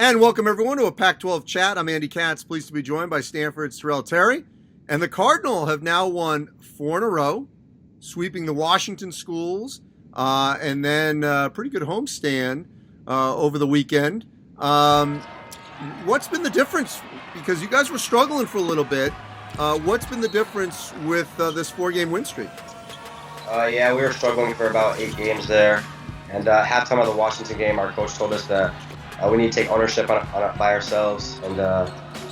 And welcome everyone to a Pac-12 chat. I'm Andy Katz, pleased to be joined by Stanford's Tyrell Terry. And the Cardinal have now won 4 in a row, sweeping the Washington schools, and then a pretty good homestand over the weekend. What's been the difference? Because you guys were struggling for a little bit. What's been the difference with this 4-game win streak? Yeah, we were struggling for about 8 games there. And halftime of the Washington game, our coach told us that we need to take ownership on it by ourselves and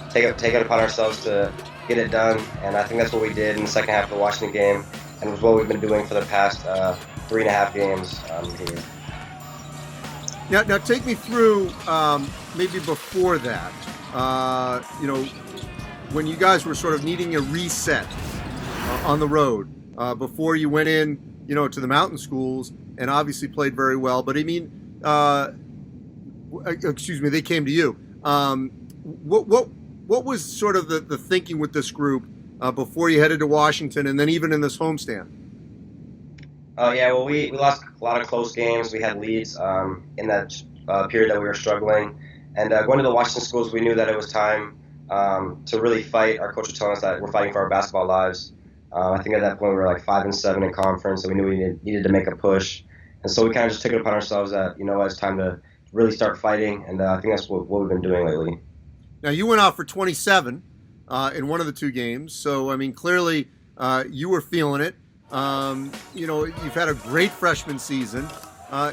take it upon ourselves to get it done. And I think that's what we did in the second half of the Washington game, and it was what we've been doing for the past 3.5 games here. Now take me through maybe before that. When you guys were sort of needing a reset on the road before you went in, to the mountain schools and obviously played very well. But I mean, they came to you. What was sort of the thinking with this group before you headed to Washington and then even in this homestand? We lost a lot of close games. We had leads in that period that we were struggling. And going to the Washington schools, we knew that it was time to really fight. Our coach was telling us that we're fighting for our basketball lives. I think at that point we were like 5-7 in conference, and we knew we needed to make a push. And so we kind of just took it upon ourselves that, it's time to really start fighting. And I think that's what we've been doing lately. Now, you went out for 27 in one of the 2 games. So, I mean, clearly you were feeling it. You've had a great freshman season.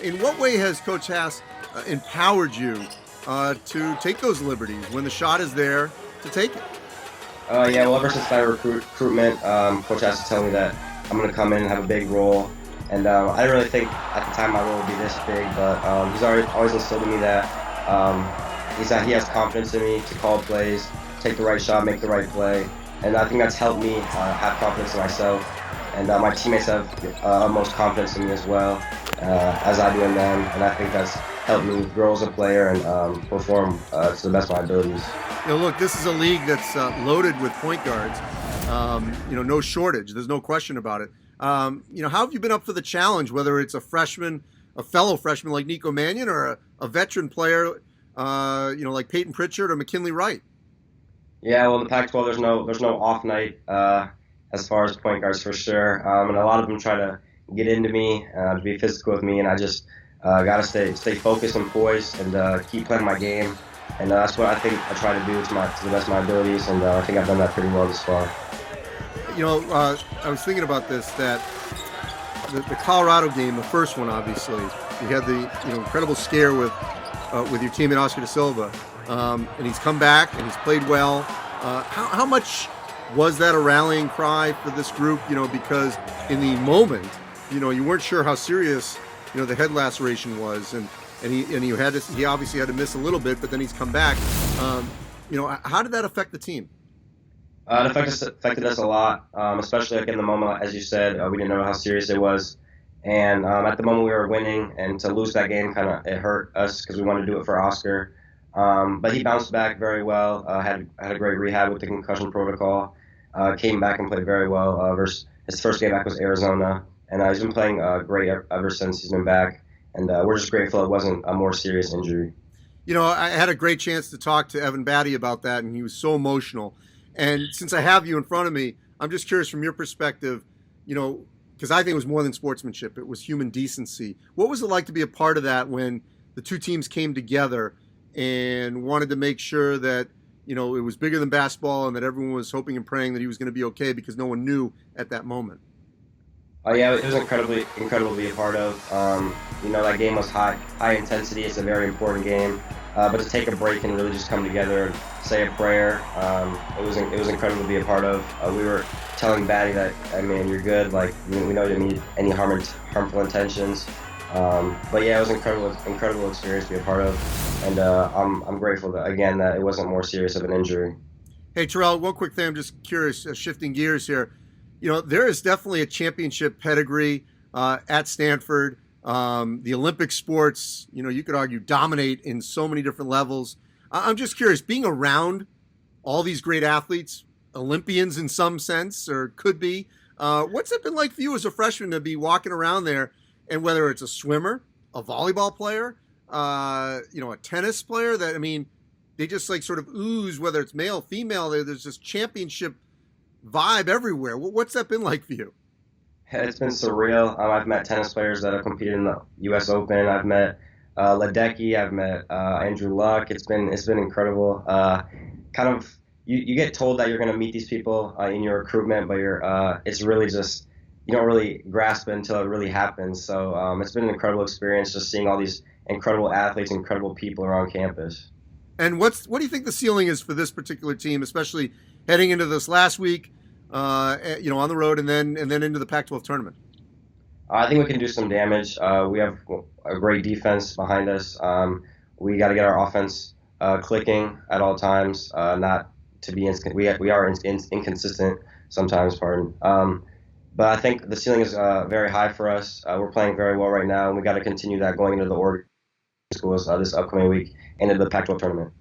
In what way has Coach Haas empowered you to take those liberties when the shot is there to take it? Ever since my recruitment, Coach Haas is telling me that I'm going to come in and have a big role. And I didn't really think at the time my role would be this big, but he's always instilled in me that he has confidence in me to call plays, take the right shot, make the right play. And I think that's helped me have confidence in myself. And my teammates have utmost confidence in me as well, as I do in them. And I think that's helped me grow as a player and perform to the best of my abilities. Look, this is a league that's loaded with point guards. No shortage. There's no question about it. How have you been up for the challenge, whether it's a fellow freshman like Nico Mannion or a veteran player, like Peyton Pritchard or McKinley Wright? Yeah, well, in the Pac-12, there's no off night as far as point guards for sure. And a lot of them try to get into me, to be physical with me, and I just got to stay focused and poised and keep playing my game. And that's what I think I try to do to the best of my abilities, and I think I've done that pretty well this far. I was thinking about this, that the Colorado game, the first one, obviously, you had the incredible scare with your teammate Oscar Da Silva, and he's come back and he's played well. How much was that a rallying cry for this group? Because in the moment, you weren't sure how serious the head laceration was, and he obviously had to miss a little bit, but then he's come back. How did that affect the team? It affected us a lot, especially in the moment, as you said, we didn't know how serious it was. And at the moment we were winning, and to lose that game, it hurt us because we wanted to do it for Oscar. But he bounced back very well, had a great rehab with the concussion protocol, came back and played very well. His first game back was Arizona, and he's been playing great ever since he's been back. And we're just grateful it wasn't a more serious injury. I had a great chance to talk to Evan Batty about that, and he was so emotional. And since I have you in front of me, I'm just curious from your perspective, because I think it was more than sportsmanship. It was human decency. What was it like to be a part of that when the 2 teams came together and wanted to make sure that, it was bigger than basketball and that everyone was hoping and praying that he was going to be okay because no one knew at that moment? It was incredible to be a part of. That game was high intensity. It's a very important game. But to take a break and really just come together and say a prayer, it was incredible to be a part of. We were telling Batty that, you're good. Like, we know you didn't need any harmful intentions. But yeah, it was an incredible experience to be a part of, and I'm grateful that it wasn't more serious of an injury. Hey, Tyrell, one quick thing. I'm just curious, shifting gears here. There is definitely a championship pedigree at Stanford. The Olympic sports, you could argue, dominate in so many different levels. I'm just curious, being around all these great athletes, Olympians in some sense, or could be, what's it been like for you as a freshman to be walking around there, and whether it's a swimmer, a volleyball player, a tennis player that, I mean, they just like sort of ooze, whether it's male, female, there's this championship vibe everywhere. What's that been like for you? It's been surreal. I've met tennis players that have competed in the U.S. Open. I've met Ledecky. I've met Andrew Luck. It's been incredible. Kind of you get told that you're going to meet these people in your recruitment, but it's really just you don't really grasp it until it really happens. So it's been an incredible experience just seeing all these incredible athletes, incredible people around campus. And what do you think the ceiling is for this particular team, especially heading into this last week, on the road and then into the Pac-12 tournament? I think we can do some damage. We have a great defense behind us. We got to get our offense clicking at all times. Not to be we are inconsistent sometimes. Pardon. But I think the ceiling is very high for us. We're playing very well right now, and we got to continue that going into the Oregon schools this upcoming week and into the Pac-12 tournament.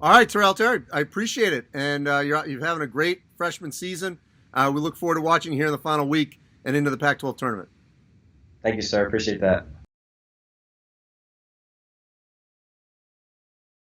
All right, Tyrell Terry, I appreciate it, and you're having a great freshman season. We look forward to watching you here in the final week and into the Pac-12 tournament. Thank you, sir. Appreciate that.